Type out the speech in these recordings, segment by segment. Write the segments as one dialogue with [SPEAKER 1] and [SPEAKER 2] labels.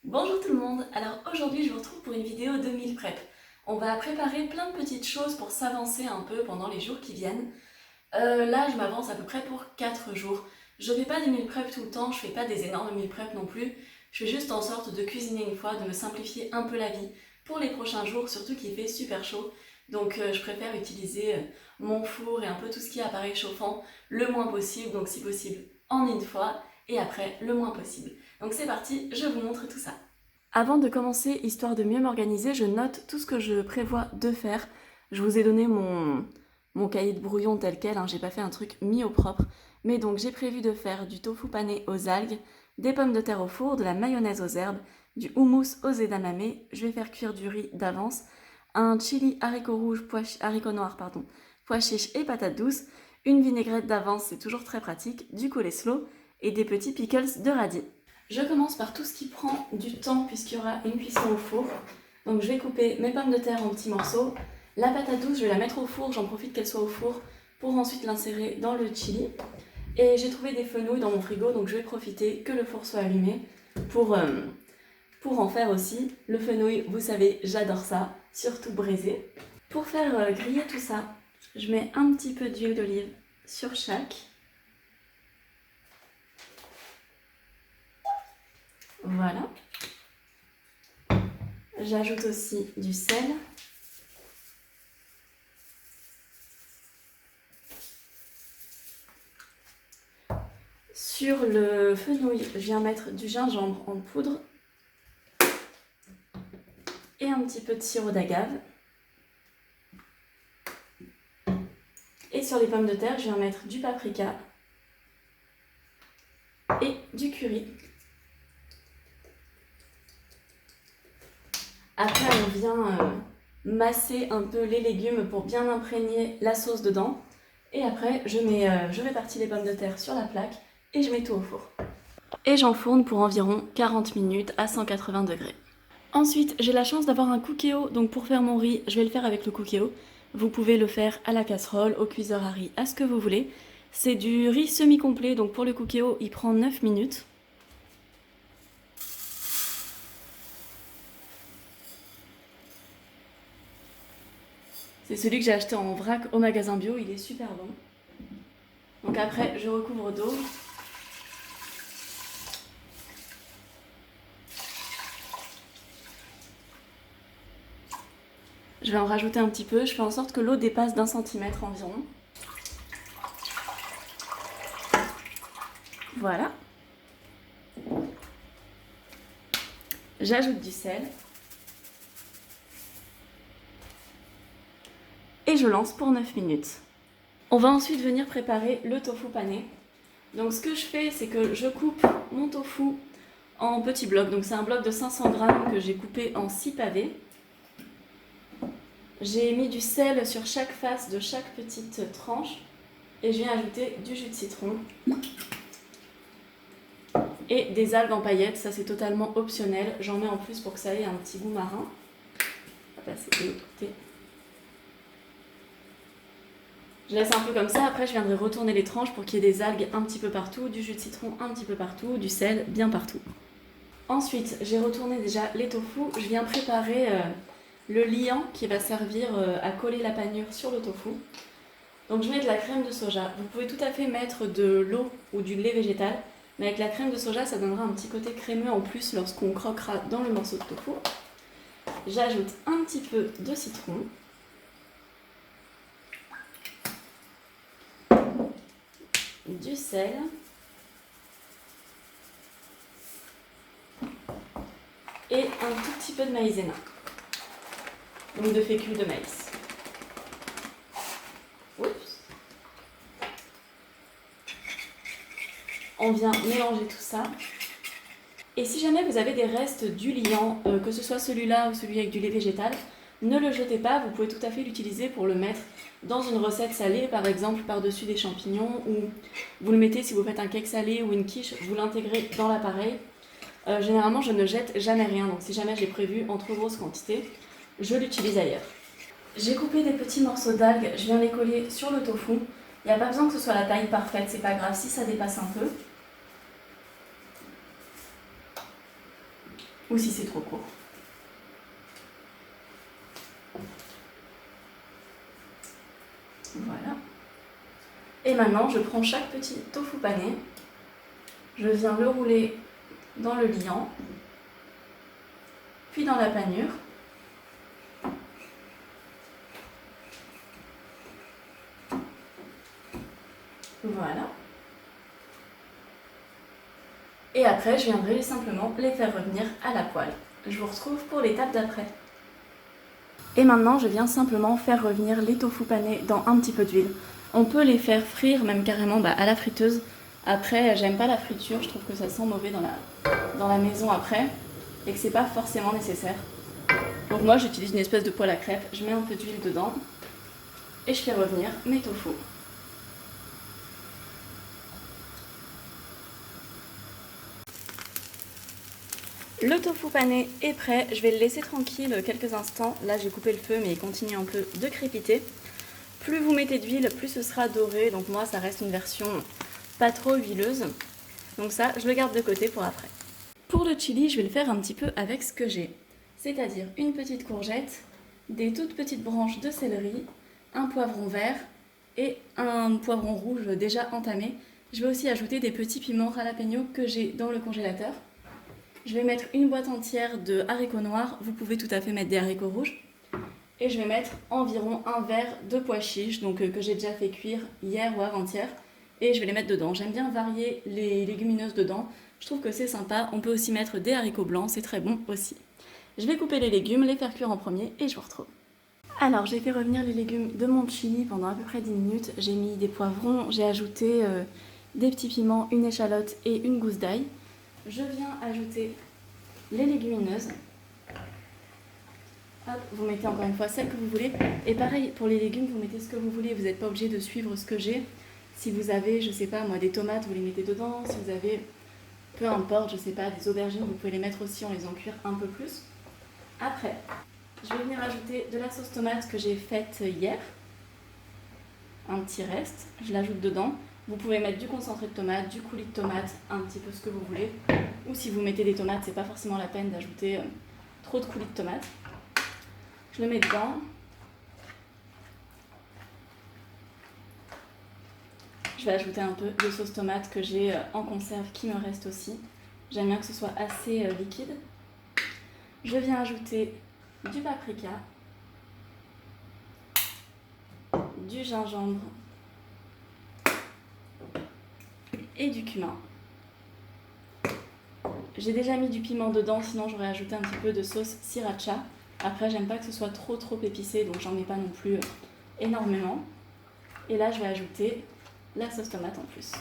[SPEAKER 1] Bonjour tout le monde, alors aujourd'hui je vous retrouve pour une vidéo de meal prep. On va préparer plein de petites choses pour s'avancer un peu pendant les jours qui viennent. Là je m'avance à peu près pour 4 jours. Je fais pas des meal prep tout le temps, je fais pas des énormes meal prep non plus. Je fais juste en sorte de cuisiner une fois, de me simplifier un peu la vie pour les prochains jours, surtout qu'il fait super chaud. Donc je préfère utiliser mon four et un peu tout ce qui est appareil chauffant le moins possible, donc si possible en une fois et après le moins possible. Donc c'est parti, je vous montre tout ça. Avant de commencer, histoire de mieux m'organiser, je note tout ce que je prévois de faire. Je vous ai donné mon cahier de brouillon tel quel, hein, j'ai pas fait un truc mis au propre. Mais donc j'ai prévu de faire du tofu pané aux algues, des pommes de terre au four, de la mayonnaise aux herbes, du houmous aux edamame, je vais faire cuire du riz d'avance, un chili haricots rouges, haricots noirs, pardon, pois chiches et patates douces, une vinaigrette d'avance, c'est toujours très pratique, du coleslaw et des petits pickles de radis. Je commence par tout ce qui prend du temps puisqu'il y aura une cuisson au four. Donc je vais couper mes pommes de terre en petits morceaux. La patate douce, je vais la mettre au four, j'en profite qu'elle soit au four pour ensuite l'insérer dans le chili. Et j'ai trouvé des fenouils dans mon frigo, donc je vais profiter que le four soit allumé pour en faire aussi. Le fenouil, vous savez, j'adore ça, surtout braisé. Pour faire griller tout ça, je mets un petit peu d'huile d'olive sur chaque. Voilà. J'ajoute aussi du sel. Sur le fenouil, je viens mettre du gingembre en poudre et un petit peu de sirop d'agave. Et sur les pommes de terre, je viens mettre du paprika et du curry. Après, on vient masser un peu les légumes pour bien imprégner la sauce dedans. Et après, je répartis les pommes de terre sur la plaque et je mets tout au four. Et j'enfourne pour environ 40 minutes à 180 degrés. Ensuite, j'ai la chance d'avoir un cookéo, donc pour faire mon riz, je vais le faire avec le cookéo. Vous pouvez le faire à la casserole, au cuiseur à riz, à ce que vous voulez. C'est du riz semi-complet, donc pour le cookéo, il prend 9 minutes. C'est celui que j'ai acheté en vrac au magasin bio, il est super bon. Donc après, je recouvre d'eau. Je vais en rajouter un petit peu, je fais en sorte que l'eau dépasse d'1 centimètre environ. Voilà. J'ajoute du sel. Et je lance pour 9 minutes. On va ensuite venir préparer le tofu pané. Donc ce que je fais, c'est que je coupe mon tofu en petits blocs. Donc c'est un bloc de 500 grammes que j'ai coupé en 6 pavés. J'ai mis du sel sur chaque face de chaque petite tranche. Et je viens ajouter du jus de citron. Et des algues en paillettes, ça c'est totalement optionnel. J'en mets en plus pour que ça ait un petit goût marin. On va passer de l'autre côté. Je laisse un peu comme ça, après je viendrai retourner les tranches pour qu'il y ait des algues un petit peu partout, du jus de citron un petit peu partout, du sel bien partout. Ensuite, j'ai retourné déjà les tofu, je viens préparer le liant qui va servir à coller la panure sur le tofu. Donc je mets de la crème de soja, vous pouvez tout à fait mettre de l'eau ou du lait végétal, mais avec la crème de soja ça donnera un petit côté crémeux en plus lorsqu'on croquera dans le morceau de tofu. J'ajoute un petit peu de citron. Du sel et un tout petit peu de maïzena, donc de fécule de maïs. Oups. On vient mélanger tout ça. Et si jamais vous avez des restes du liant, que ce soit celui-là ou celui avec du lait végétal, ne le jetez pas, vous pouvez tout à fait l'utiliser pour le mettre dans une recette salée, par exemple par-dessus des champignons, ou vous le mettez si vous faites un cake salé ou une quiche, vous l'intégrez dans l'appareil. Généralement, je ne jette jamais rien, donc si jamais j'ai prévu en trop grosse quantité, je l'utilise ailleurs. J'ai coupé des petits morceaux d'algues, je viens les coller sur le tofu. Il n'y a pas besoin que ce soit la taille parfaite, c'est pas grave si ça dépasse un peu. ou si c'est trop court. Voilà. Et maintenant, je prends chaque petit tofu pané, je viens le rouler dans le liant, puis dans la panure. Voilà. Et après, je viendrai simplement les faire revenir à la poêle. Je vous retrouve pour l'étape d'après. Et maintenant, je viens simplement faire revenir les tofu panés dans un petit peu d'huile. On peut les faire frire, même carrément à la friteuse. Après, j'aime pas la friture, je trouve que ça sent mauvais dans la maison après, et que c'est pas forcément nécessaire. Donc moi, j'utilise une espèce de poêle à crêpes, je mets un peu d'huile dedans, et je fais revenir mes tofu. Le tofu pané est prêt, je vais le laisser tranquille quelques instants. Là j'ai coupé le feu mais il continue un peu de crépiter. Plus vous mettez d'huile, plus ce sera doré. Donc moi ça reste une version pas trop huileuse. Donc ça je le garde de côté pour après. Pour le chili je vais le faire un petit peu avec ce que j'ai. C'est-à-dire une petite courgette, des toutes petites branches de céleri, un poivron vert et un poivron rouge déjà entamé. Je vais aussi ajouter des petits piments jalapeno que j'ai dans le congélateur. Je vais mettre une boîte entière de haricots noirs, vous pouvez tout à fait mettre des haricots rouges. Et je vais mettre environ un verre de pois chiches, donc que j'ai déjà fait cuire hier ou avant-hier. Et je vais les mettre dedans. J'aime bien varier les légumineuses dedans, je trouve que c'est sympa. On peut aussi mettre des haricots blancs, c'est très bon aussi. Je vais couper les légumes, les faire cuire en premier et je vous retrouve. Alors j'ai fait revenir les légumes de mon chili pendant à peu près 10 minutes. J'ai mis des poivrons, j'ai ajouté des petits piments, une échalote et une gousse d'ail. Je viens ajouter les légumineuses. Hop, vous mettez encore une fois celles que vous voulez. Et pareil, pour les légumes, vous mettez ce que vous voulez. Vous n'êtes pas obligé de suivre ce que j'ai. Si vous avez, je sais pas moi, des tomates, vous les mettez dedans. Si vous avez, peu importe, je sais pas, des aubergines, vous pouvez les mettre aussi en les faisant cuire un peu plus. Après, je vais venir ajouter de la sauce tomate que j'ai faite hier. Un petit reste, je l'ajoute dedans. Vous pouvez mettre du concentré de tomate, du coulis de tomate, un petit peu ce que vous voulez. Ou si vous mettez des tomates, c'est pas forcément la peine d'ajouter trop de coulis de tomate. Je le mets dedans. Je vais ajouter un peu de sauce tomate que j'ai en conserve qui me reste aussi. J'aime bien que ce soit assez liquide. Je viens ajouter du paprika, du gingembre et du cumin. J'ai déjà mis du piment dedans, sinon j'aurais ajouté un petit peu de sauce sriracha. Après, j'aime pas que ce soit trop épicé, donc j'en mets pas non plus énormément. Et là, je vais ajouter la sauce tomate en plus.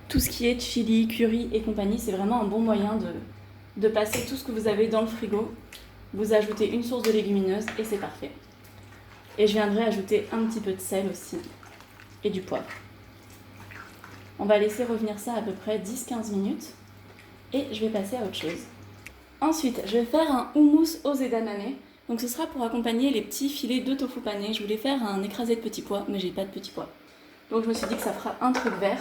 [SPEAKER 1] Tout ce qui est chili, curry et compagnie, c'est vraiment un bon moyen de passer tout ce que vous avez dans le frigo. Vous ajoutez une source de légumineuses et c'est parfait. Et je viendrai ajouter un petit peu de sel aussi et du poivre. On va laisser revenir ça à peu près 10-15 minutes et je vais passer à autre chose. Ensuite, je vais faire un houmous aux edamame. Donc ce sera pour accompagner les petits filets de tofu pané. Je voulais faire un écrasé de petits pois, mais j'ai pas de petits pois. Donc je me suis dit que ça fera un truc vert.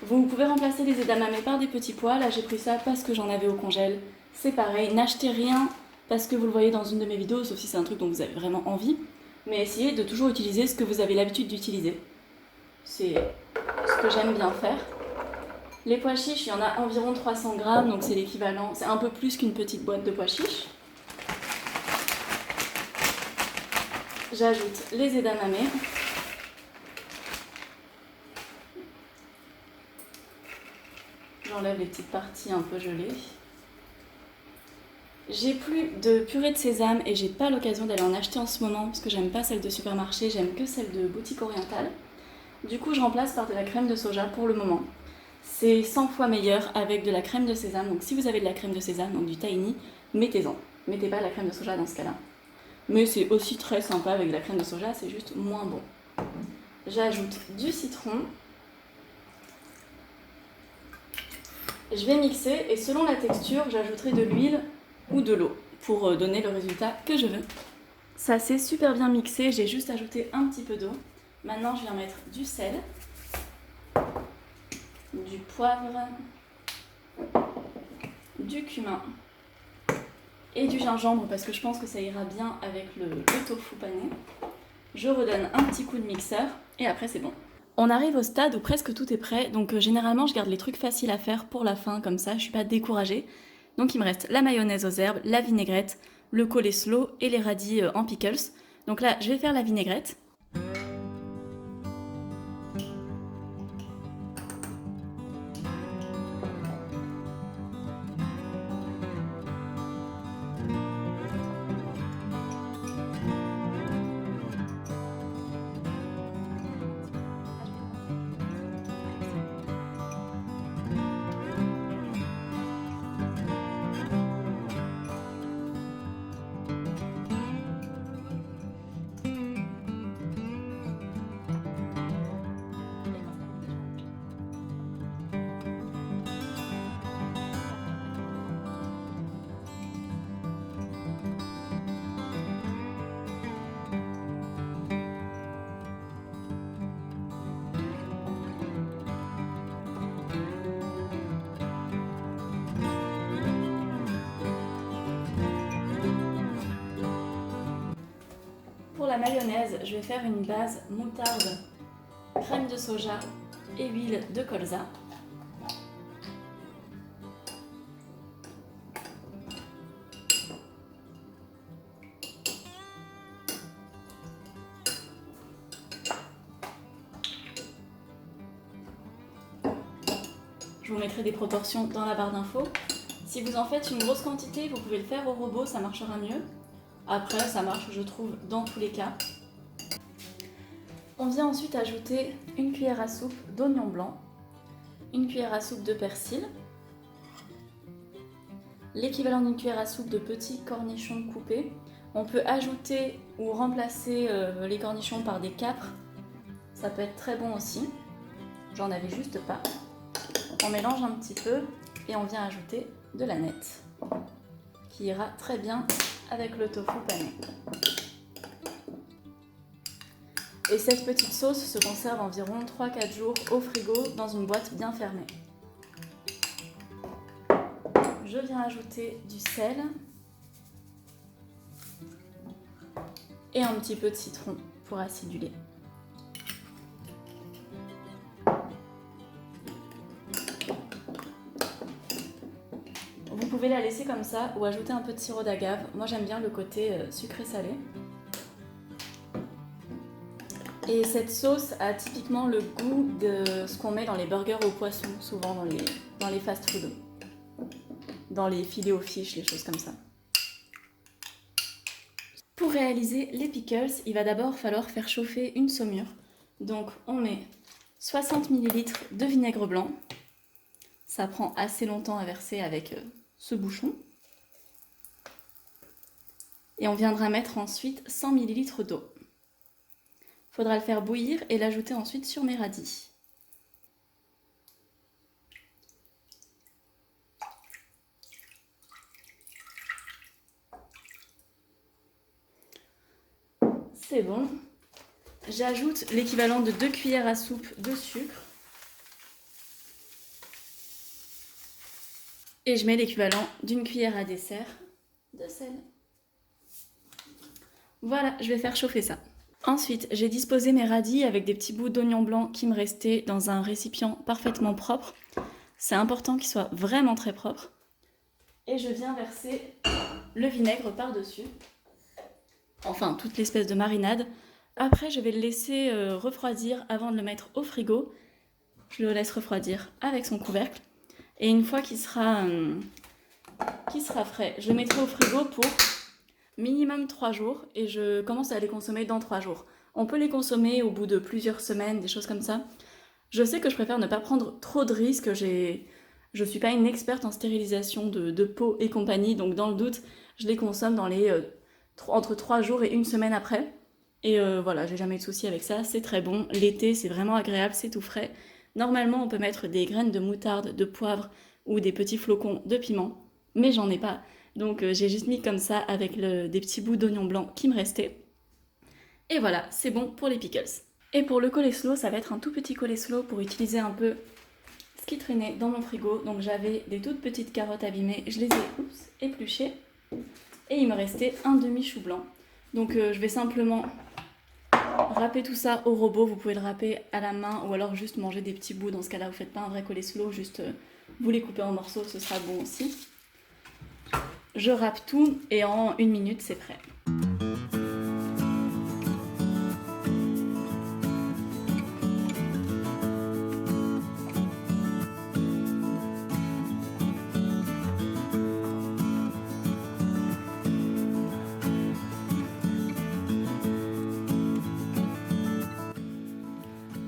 [SPEAKER 1] Vous pouvez remplacer les edamame par des petits pois. Là j'ai pris ça parce que j'en avais au congèle. C'est pareil, n'achetez rien parce que vous le voyez dans une de mes vidéos, sauf si c'est un truc dont vous avez vraiment envie. Mais essayez de toujours utiliser ce que vous avez l'habitude d'utiliser. C'est ce que j'aime bien faire. Les pois chiches, il y en a environ 300 grammes, donc c'est l'équivalent, c'est un peu plus qu'une petite boîte de pois chiches. J'ajoute les edamame. J'enlève les petites parties un peu gelées. J'ai plus de purée de sésame et j'ai pas l'occasion d'aller en acheter en ce moment parce que j'aime pas celle de supermarché, j'aime que celle de boutique orientale. Du coup, je remplace par de la crème de soja pour le moment. C'est 100 fois meilleur avec de la crème de sésame. Donc si vous avez de la crème de sésame, donc du tahini, mettez-en. Mettez pas la crème de soja dans ce cas-là. Mais c'est aussi très sympa avec de la crème de soja, c'est juste moins bon. J'ajoute du citron. Je vais mixer et selon la texture, j'ajouterai de l'huile ou de l'eau pour donner le résultat que je veux. Ça s'est super bien mixé, j'ai juste ajouté un petit peu d'eau. Maintenant, je viens mettre du sel, du du poivre, du cumin et du gingembre parce que je pense que ça ira bien avec le tofu pané. Je redonne un petit coup de mixeur et après c'est bon. On arrive au stade où presque tout est prêt, donc généralement je garde les trucs faciles à faire pour la fin, comme ça je suis pas découragée. Donc il me reste la mayonnaise aux herbes, la vinaigrette, le coleslaw et les radis en pickles. Donc là je vais faire la vinaigrette. Pour la mayonnaise, je vais faire une base moutarde, crème de soja et huile de colza. Je vous mettrai des proportions dans la barre d'infos. Si vous en faites une grosse quantité, vous pouvez le faire au robot, ça marchera mieux. Après, ça marche, je trouve, dans tous les cas. On vient ensuite ajouter une cuillère à soupe d'oignon blanc, une cuillère à soupe de persil, l'équivalent d'une cuillère à soupe de petits cornichons coupés. On peut ajouter ou remplacer les cornichons par des capres, ça peut être très bon aussi. J'en avais juste pas. On mélange un petit peu et on vient ajouter de la nette, qui ira très bien avec le tofu pané. Et cette petite sauce se conserve environ 3-4 jours au frigo dans une boîte bien fermée. Je viens ajouter du sel et un petit peu de citron pour aciduler. Vous pouvez la laisser comme ça ou ajouter un peu de sirop d'agave. Moi j'aime bien le côté sucré-salé. Et cette sauce a typiquement le goût de ce qu'on met dans les burgers au poisson, souvent dans les fast-food, dans les filets aux fiches, les choses comme ça. Pour réaliser les pickles, il va d'abord falloir faire chauffer une saumure. Donc on met 60 ml de vinaigre blanc. Ça prend assez longtemps à verser avec ce bouchon. Et on viendra mettre ensuite 100 ml d'eau. Il faudra le faire bouillir et l'ajouter ensuite sur mes radis. C'est bon. J'ajoute l'équivalent de 2 cuillères à soupe de sucre. Et je mets l'équivalent d'une cuillère à dessert de sel. Voilà, je vais faire chauffer ça. Ensuite, j'ai disposé mes radis avec des petits bouts d'oignon blanc qui me restaient dans un récipient parfaitement propre. C'est important qu'il soit vraiment très propre. Et je viens verser le vinaigre par-dessus. Enfin, toute l'espèce de marinade. Après, je vais le laisser refroidir avant de le mettre au frigo. Je le laisse refroidir avec son couvercle. Et une fois qu'il sera frais, je le mettrai au frigo pour minimum 3 jours et je commence à les consommer dans 3 jours. On peut les consommer au bout de plusieurs semaines, des choses comme ça. Je sais que je préfère ne pas prendre trop de risques. Je suis pas une experte en stérilisation de peau et compagnie, donc dans le doute, je les consomme dans entre 3 jours et une semaine après. Et voilà, j'ai jamais eu de soucis avec ça, c'est très bon. L'été, c'est vraiment agréable, c'est tout frais. Normalement, on peut mettre des graines de moutarde, de poivre ou des petits flocons de piment, mais j'en ai pas. Donc j'ai juste mis comme ça avec des petits bouts d'oignon blanc qui me restaient. Et voilà, c'est bon pour les pickles. Et pour le coleslaw, ça va être un tout petit coleslaw pour utiliser un peu ce qui traînait dans mon frigo. Donc j'avais des toutes petites carottes abîmées, je les ai épluchées. Et il me restait un demi-chou blanc. Donc je vais simplement râper tout ça au robot. Vous pouvez le râper à la main ou alors juste manger des petits bouts. Dans ce cas-là, vous faites pas un vrai coleslaw, juste vous les coupez en morceaux, ce sera bon aussi. Je râpe tout et en 1 minute, c'est prêt.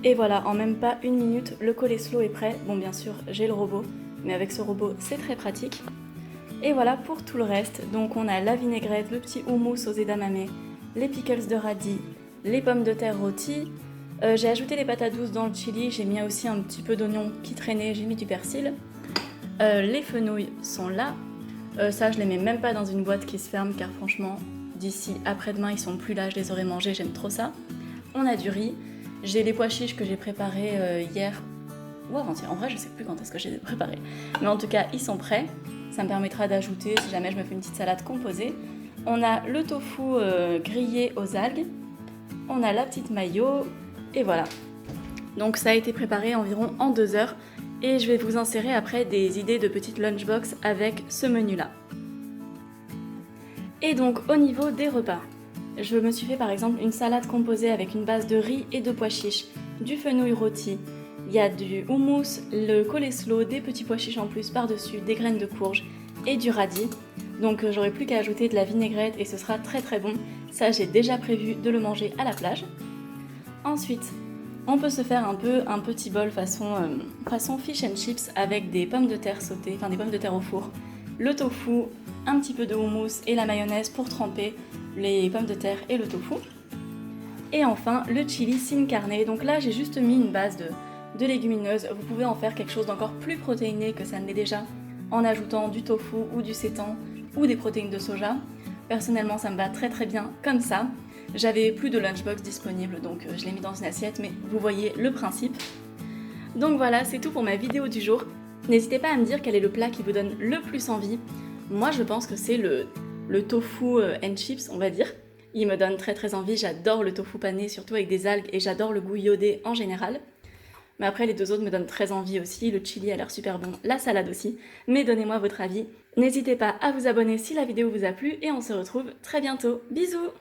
[SPEAKER 1] Et voilà, en même pas 1 minute, le coleslaw est prêt. Bon, bien sûr, j'ai le robot, mais avec ce robot, c'est très pratique. Et voilà pour tout le reste. Donc on a la vinaigrette, le petit houmous aux edamame, les pickles de radis, les pommes de terre rôties. J'ai ajouté les patates douces dans le chili, j'ai mis aussi un petit peu d'oignon qui traînait, j'ai mis du persil. Les fenouils sont là. Ça, je les mets même pas dans une boîte qui se ferme, car franchement, d'ici après-demain, ils sont plus là, je les aurais mangés, j'aime trop ça. On a du riz. J'ai les pois chiches que j'ai préparés hier ou avant-hier. En vrai, je sais plus quand est-ce que je les ai préparés. Mais en tout cas, ils sont prêts. Ça me permettra d'ajouter si jamais je me fais une petite salade composée. On a le tofu grillé aux algues. On a la petite mayo. Et voilà. Donc ça a été préparé environ en 2 heures. Et je vais vous insérer après des idées de petites lunchbox avec ce menu-là. Et donc au niveau des repas. Je me suis fait par exemple une salade composée avec une base de riz et de pois chiches, du fenouil rôti, il y a du houmous, le coleslaw, des petits pois chiches en plus par-dessus, des graines de courge et du radis. Donc j'aurai plus qu'à ajouter de la vinaigrette et ce sera très très bon. Ça, j'ai déjà prévu de le manger à la plage. Ensuite, on peut se faire un petit bol façon fish and chips avec des pommes de terre sautées, enfin des pommes de terre au four, le tofu, un petit peu de houmous et la mayonnaise pour tremper les pommes de terre et le tofu. Et enfin, le chili sin carne. Donc là, j'ai juste mis une base de légumineuses. Vous pouvez en faire quelque chose d'encore plus protéiné que ça ne l'est déjà en ajoutant du tofu ou du seitan ou des protéines de soja. Personnellement, ça me va très très bien comme ça. J'avais plus de lunchbox disponible, donc je l'ai mis dans une assiette, mais vous voyez le principe. Donc voilà, c'est tout pour ma vidéo du jour. N'hésitez pas à me dire quel est le plat qui vous donne le plus envie. Moi, je pense que c'est le tofu and chips, on va dire. Il me donne très très envie, j'adore le tofu pané, surtout avec des algues, et j'adore le goût iodé en général. Mais après, les deux autres me donnent très envie aussi, le chili a l'air super bon, la salade aussi. Mais donnez-moi votre avis. N'hésitez pas à vous abonner si la vidéo vous a plu, et on se retrouve très bientôt. Bisous!